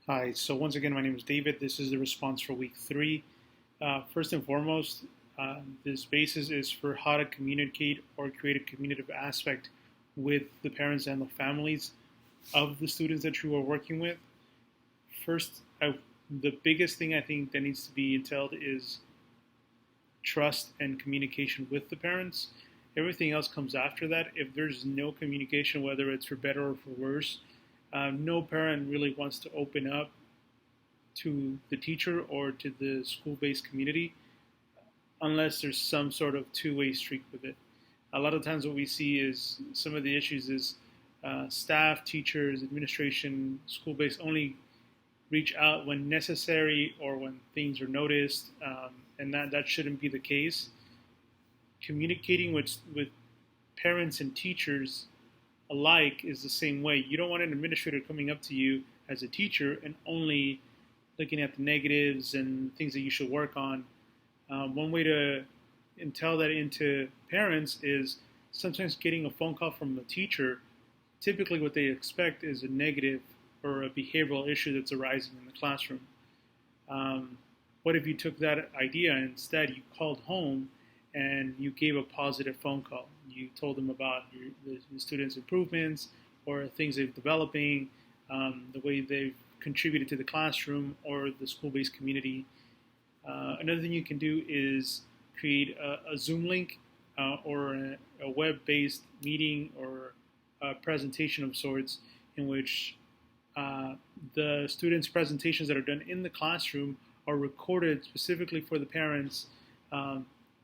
Hi, so once again, my name is David. This is the response for week 3. First and foremost, this basis is for how to communicate or create a communicative aspect with the parents and the families of the students that you are working with. First, the biggest thing I think that needs to be entailed is trust and communication with the parents. Everything else comes after that. If there's no communication, whether it's for better or for worse, no parent really wants to open up to the teacher or to the school-based community unless there's some sort of two-way streak with it. A lot of times what we see is some of the issues is staff, teachers, administration, school-based only reach out when necessary or when things are noticed, and that shouldn't be the case. Communicating with parents and teachers alike is the same way. You don't want an administrator coming up to you as a teacher and only looking at the negatives and things that you should work on. One way to entail that into parents is sometimes getting a phone call from a teacher. Typically, what they expect is a negative or a behavioral issue that's arising in the classroom. What if you took that idea and instead you called home and you gave a positive phone call? You told them about the students' improvements or things they're developing, the way they've contributed to the classroom or the school-based community. Another thing you can do is create a Zoom link or a web-based meeting or a presentation of sorts in which the students' presentations that are done in the classroom are recorded specifically for the parents.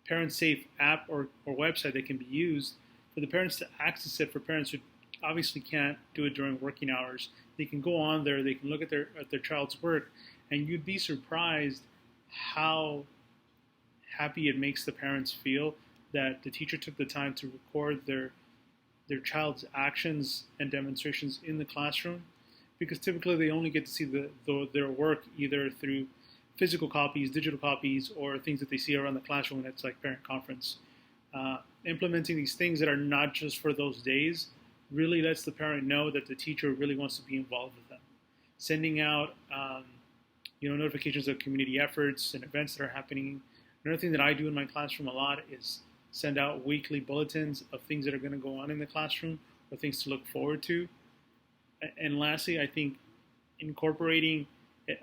Parent-safe app or website that can be used for the parents to access it. For parents who obviously can't do it during working hours, they can go on there, they can look at their child's work, and you'd be surprised how happy it makes the parents feel that the teacher took the time to record their child's actions and demonstrations in the classroom, because typically they only get to see their work either through physical copies, digital copies, or things that they see around the classroom when it's like parent conference. Implementing these things that are not just for those days really lets the parent know that the teacher really wants to be involved with them. Sending out notifications of community efforts and events that are happening. Another thing that I do in my classroom a lot is send out weekly bulletins of things that are going to go on in the classroom or things to look forward to. And lastly, I think incorporating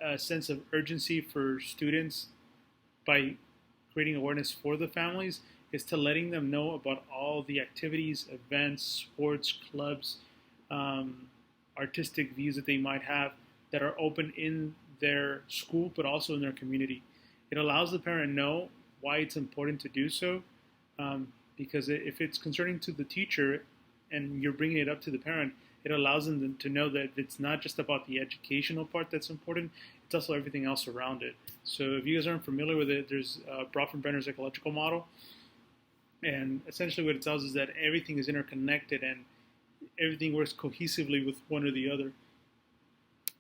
a sense of urgency for students by creating awareness for the families is to letting them know about all the activities, events, sports, clubs, artistic views that they might have that are open in their school but also in their community. It allows the parent know why it's important to do so, because if it's concerning to the teacher and you're bringing it up to the parent, it allows them to know that it's not just about the educational part that's important, it's also everything else around it. So if you guys aren't familiar with it, there's Bronfenbrenner's ecological model. And essentially what it tells is that everything is interconnected and everything works cohesively with one or the other.